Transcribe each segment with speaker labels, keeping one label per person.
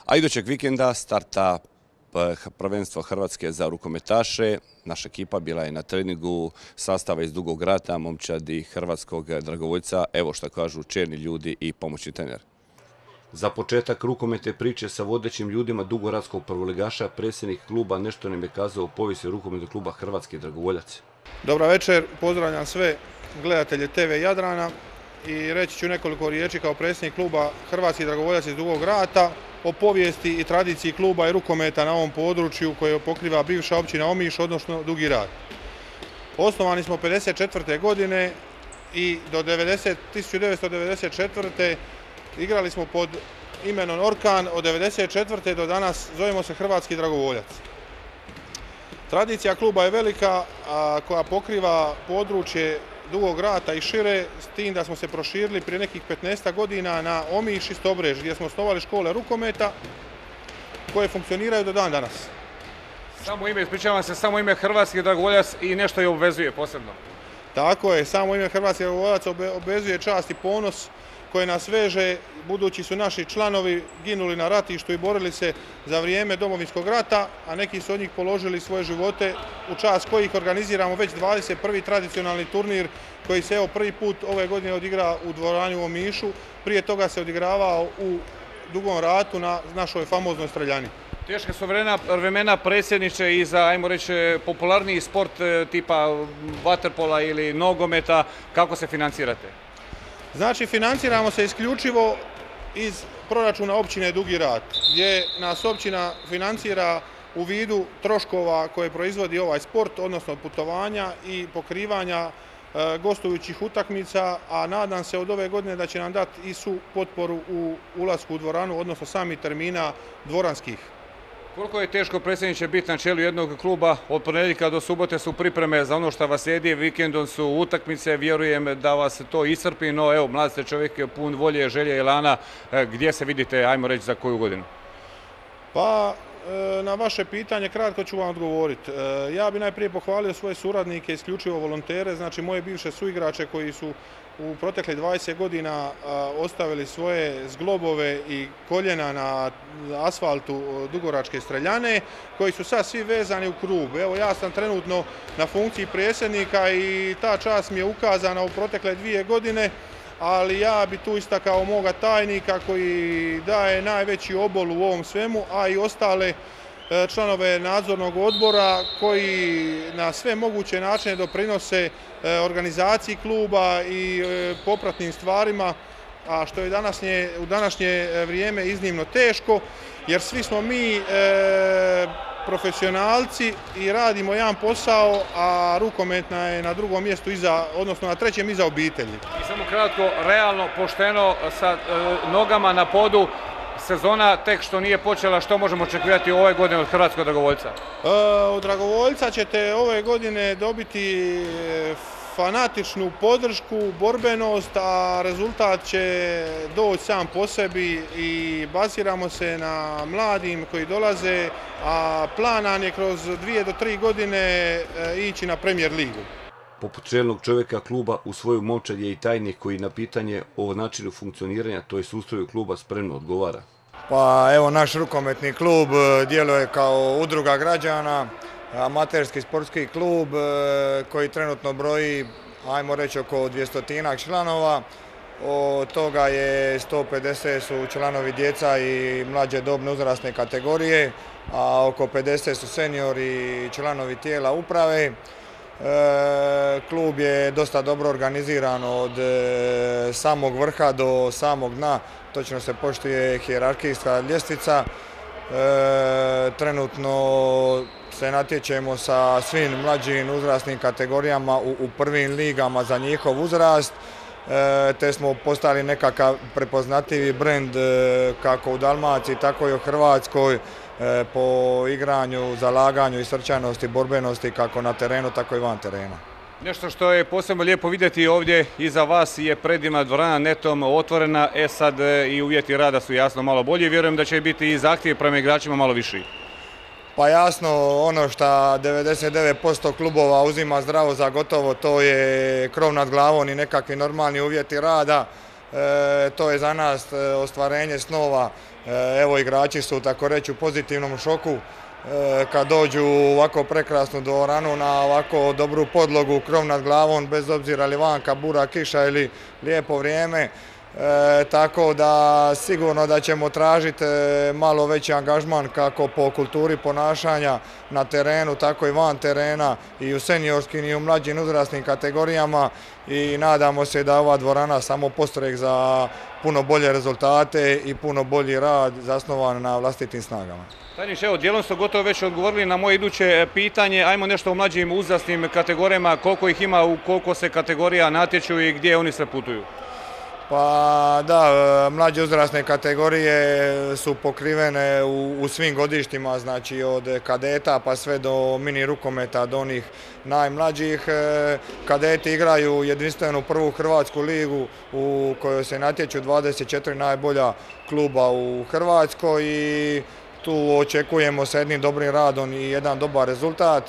Speaker 1: A idućeg vikenda starta prvenstvo Hrvatske za rukometaše. Naša ekipa bila je na treningu sastava iz Dugog Rata, momčadi hrvatskog dragovoljca, evo što kažu čelni ljudi i pomoćni trener. Za početak rukometne priče sa vodećim ljudima dugoradskog prvoligaša, predsjednik kluba nešto nam je kazao o povijesti rukometnog kluba Hrvatski dragovoljac.
Speaker 2: Dobra večer, pozdravljam sve gledatelje TV Jadrana i reći ću nekoliko riječi kao predsjednik kluba Hrvatski dragovoljac iz Dugog Rata o povijesti i tradiciji kluba i rukometa na ovom području koje pokriva bivša općina Omiš, odnosno Dugi Rat. Osnovani smo 1954. godine i do 1994. igrali smo pod imenom Orkan, od 1994. do danas zovemo se Hrvatski dragovoljac. Tradicija kluba je velika, koja pokriva područje Dugog Rata i šire, s tim da smo se proširili prije nekih 15 godina na Omiš i Stobrež, gdje smo osnovali škole rukometa koje funkcioniraju do dan danas.
Speaker 3: Ispričavam se, samo ime Hrvatski dragovoljac i nešto je obvezuje posebno.
Speaker 2: Tako je, samo ime Hrvatski dragovoljac obvezuje čast i ponos koje nas veže, budući su naši članovi ginuli na ratištu i borili se za vrijeme Domovinskog rata, a neki su od njih položili svoje živote, u čast kojih organiziramo već 21. tradicionalni turnir koji se prvi put ove godine odigra u dvorani u Omišu. Prije toga se odigravao u Dugom Ratu na našoj famoznoj streljani.
Speaker 3: Teška su vremena, predsjedniče, i za, ajmo reći, popularniji sport tipa vaterpola ili nogometa. Kako se financirate?
Speaker 2: Znači, financiramo se isključivo iz proračuna općine Dugi Rat, gdje nas općina financira u vidu troškova koje proizvodi ovaj sport, odnosno putovanja i pokrivanja gostujućih utakmica, a nadam se od ove godine da će nam dati i su potporu u ulasku u dvoranu, odnosno sami termina dvoranskih.
Speaker 3: Koliko je teško, predsjedniče, biti na čelu jednog kluba? Od ponedjeljka do subote su pripreme za ono što vas slijedi, vikendom su utakmice, vjerujem da vas to iscrpi, no evo, mlad ste čovjek, pun volje, želje i elana. Gdje se vidite, ajmo reći, za koju godinu?
Speaker 2: Pa, na vaše pitanje kratko ću vam odgovoriti. Ja bi najprije pohvalio svoje suradnike, isključivo volontere, znači moje bivše suigrače koji su u proteklih 20 godina ostavili svoje zglobove i koljena na asfaltu Dugoračke streljane, koji su sad svi vezani u krug. Evo, ja sam trenutno na funkciji predsjednika i ta čast mi je ukazana u protekle 2 godine, ali ja bi tu istakao moga tajnika koji daje najveći obol u ovom svemu, a i ostale članove nadzornog odbora koji na sve moguće načine doprinose organizaciji kluba i popratnim stvarima, a što je u današnje vrijeme iznimno teško, jer svi smo mi profesionalci i radimo jedan posao, a rukometna je na drugom mjestu odnosno na trećem iza obitelji.
Speaker 3: I samo kratko, realno, pošteno, sa nogama na podu, sezona tek što nije počela, što možemo očekivati ove godine od Hrvatskog dragovoljca?
Speaker 2: Od dragovoljca ćete ove godine dobiti fanatičnu podršku, borbenost, a rezultat će doći sam po sebi i baziramo se na mladim koji dolaze, a plan nam je kroz 2 do 3 godine ići na Premier ligu.
Speaker 1: Poput čelnog čovjeka kluba u svoju momčad je i tajnik koji na pitanje o načinu funkcioniranja, to je ustroju kluba, spremno odgovara.
Speaker 4: Pa evo, naš rukometni klub djeluje kao udruga građana, amaterski sportski klub koji trenutno broji, ajmo reći, oko 200-tinak članova. Od toga je 150 su članovi djeca i mlađe dobne uzrasne kategorije, a oko 50 su seniori i članovi tijela uprave. Klub je dosta dobro organiziran od samog vrha do samog dna, točno se poštuje hijerarhijska ljestvica. Trenutno se natječemo sa svim mlađim uzrasnim kategorijama u prvim ligama za njihov uzrast, te smo postali nekakav prepoznatljivi brend kako u Dalmaciji, tako i u Hrvatskoj po igranju, zalaganju i srčanosti, borbenosti kako na terenu, tako i van terena.
Speaker 3: Nešto što je posebno lijepo vidjeti ovdje iza vas je predivna dvorana netom otvorena, sad i uvjeti rada su jasno malo bolji, vjerujem da će biti i zahtjev prema igračima malo viši.
Speaker 4: Pa jasno, ono što 99% klubova uzima zdravo za gotovo, to je krov nad glavom i nekakvi normalni uvjeti rada. To je za nas ostvarenje snova. Evo, igrači su tako reći u pozitivnom šoku kad dođu u ovako prekrasnu dvoranu na ovako dobru podlogu, krov nad glavom, bez obzira li vanka bura, kiša ili lijepo vrijeme. Tako da sigurno da ćemo tražiti malo veći angažman kako po kulturi ponašanja na terenu, tako i van terena, i u seniorskim i u mlađim uzrasnim kategorijama, i nadamo se da ova dvorana samo postrojek za puno bolje rezultate i puno bolji rad zasnovan na vlastitim snagama.
Speaker 3: Tajniče, evo, dijelom ste gotovo već odgovorili na moje iduće pitanje. Ajmo nešto o mlađim uzrasnim kategorijama, koliko ih ima, u koliko se kategorija natječu i gdje oni sve putuju?
Speaker 4: Pa da, mlađe uzrasne kategorije su pokrivene u svim godištima, znači od kadeta pa sve do mini rukometa, do onih najmlađih. Kadeti igraju jedinstvenu prvu hrvatsku ligu u kojoj se natječu 24 najbolja kluba u Hrvatskoj i tu očekujemo sa jednim dobrim radom i jedan dobar rezultat.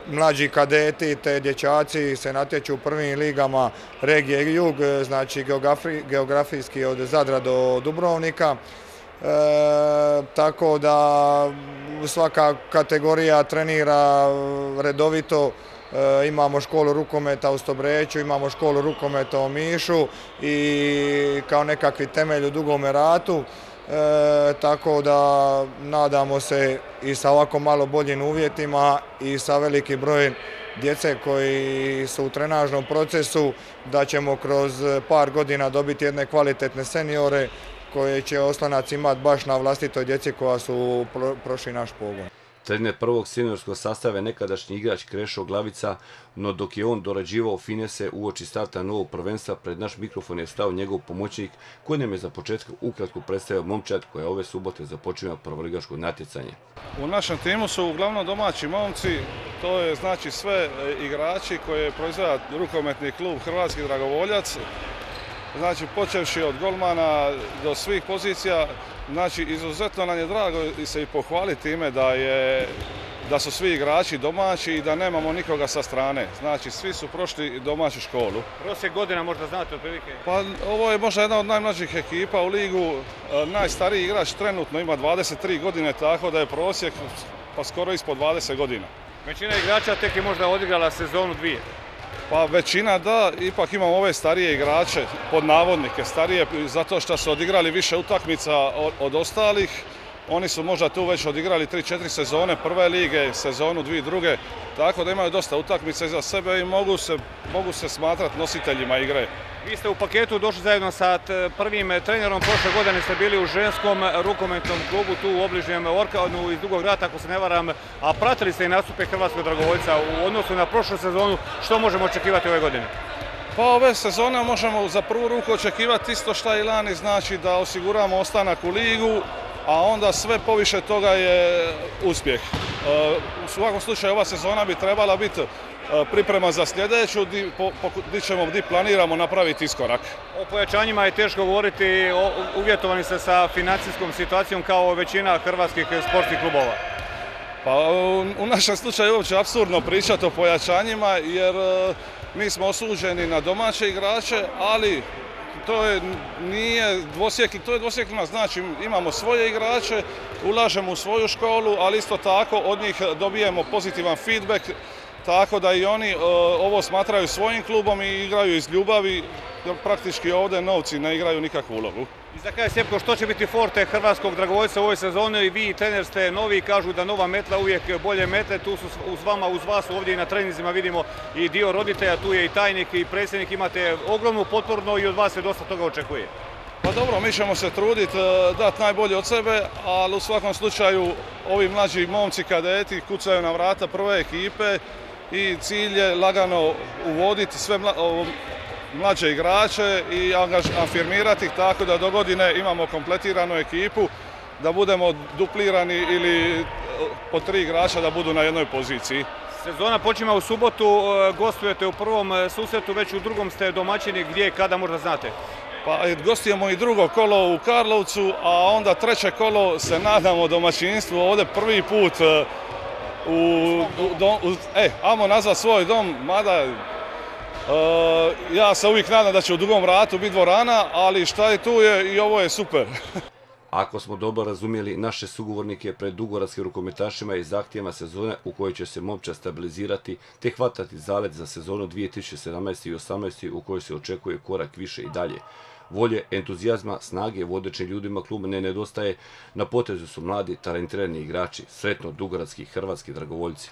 Speaker 4: Mlađi kadeti te dječaci se natječu u prvim ligama regije Jug, znači geografijski od Zadra do Dubrovnika. Tako da svaka kategorija trenira redovito. Imamo školu rukometa u Stobreću, imamo školu rukometa u Omišu i kao nekakvi temelj u Dugome Ratu. Tako da nadamo se i sa ovako malo boljim uvjetima i sa velikim brojem djece koji su u trenažnom procesu da ćemo kroz par godina dobiti jedne kvalitetne seniore koje će oslonac imati baš na vlastitoj djeci koja su prošli naš pogon.
Speaker 1: Trener prvog seniorskog sastava je nekadašnji igrač Krešo Glavica, no dok je on dorađivao finese uoči starta novog prvenstva, pred naš mikrofon je stao njegov pomoćnik koji nam je za početak ukratko predstavio momčad koja ove subote započinja prvoligaško natjecanje.
Speaker 5: U našem timu su uglavnom domaći momci, to je znači sve igrači koje proizvodi rukometni klub Hrvatski Dragovoljac, znači počevši od golmana do svih pozicija. Znači, izuzetno nam je drago se i pohvaliti time da su svi igrači domaći i da nemamo nikoga sa strane. Znači, svi su prošli domaću školu.
Speaker 3: Prosjek godina možda znate otprilike?
Speaker 5: Pa ovo je možda jedna od najmlađih ekipa u ligu. Najstariji igrač trenutno ima 23 godine, tako da je prosjek pa skoro ispod 20 godina.
Speaker 3: Većina igrača tek je možda odigrala sezonu dvije.
Speaker 5: Pa većina da, ipak imamo ove starije igrače, pod navodnike starije, zato što su odigrali više utakmica od ostalih. Oni su možda tu već odigrali 3-4 sezone prve lige, sezonu 2 tako da imaju dosta utakmica iza sebe i mogu se smatrati nositeljima igre.
Speaker 3: Vi ste u paketu došli zajedno sa prvim trenerom, prošle godine ste bili u ženskom rukometnom klubu tu u obližnjem Orkanu iz Dugog Rata, ako se ne varam, a pratili ste i nastupe Hrvatskog Dragovoljca u odnosu na prošlu sezonu. Što možemo očekivati ove godine?
Speaker 5: Pa ove sezone možemo za prvu ruku očekivati isto što i lani, znači da osiguramo ostanak u ligu, a onda sve poviše toga je uspjeh. U svakom slučaju ova sezona bi trebala biti priprema za sljedeću, gdje planiramo napraviti iskorak.
Speaker 3: O pojačanjima je teško govoriti, uvjetovani ste sa financijskom situacijom kao većina hrvatskih sportskih klubova.
Speaker 5: Pa u našem slučaju uopće apsurdno pričati o pojačanjima jer mi smo osuđeni na domaće igrače, ali nije dvosjeklina, znači imamo svoje igrače, ulažemo u svoju školu, ali isto tako od njih dobijemo pozitivan feedback, tako da i oni ovo smatraju svojim klubom i igraju iz ljubavi, jer praktički ovdje novci ne igraju nikakvu ulogu.
Speaker 3: I za kraj, Sjepko, što će biti forte Hrvatskog Dragovoljca u ovoj sezoni? I vi i trener ste novi, kažu da nova metla uvijek bolje metle, tu su uz vas ovdje i na treninzima vidimo i dio roditelja, tu je i tajnik i predsjednik, imate ogromnu potpornu i od vas se dosta toga očekuje.
Speaker 5: Pa dobro, mi ćemo se truditi dati najbolje od sebe, ali u svakom slučaju ovi mlađi momci kadeti kucaju na vrata prve ekipe i cilj je lagano uvoditi sve mlađe igrače i afirmirati ih tako da do godine imamo kompletiranu ekipu, da budemo duplirani ili po 3 igrača da budu na jednoj poziciji.
Speaker 3: Sezona počima u subotu, gostujete u prvom susretu, već u drugom ste domaćini, gdje i kada možda znate?
Speaker 5: Pa gostujemo i drugo kolo u Karlovcu, a onda treće kolo se nadamo domaćinstvu, ovdje prvi put ajmo nazvat svoj dom, mada Ja se uvijek nadam da će u Dugom Ratu biti dvorana, ali šta je tu je i ovo je super.
Speaker 1: Ako smo dobro razumjeli naše sugovornike pred dugoradskim rukometašima i zahtjevima sezone u kojoj će se momčad stabilizirati te hvatati zalet za sezonu 2017. i 2018. u kojoj se očekuje korak više i dalje. Volje, entuzijazma, snage vodećim ljudima kluba ne nedostaje, na potezu su mladi, talentirani igrači, sretno dugoradski hrvatski dragovoljci.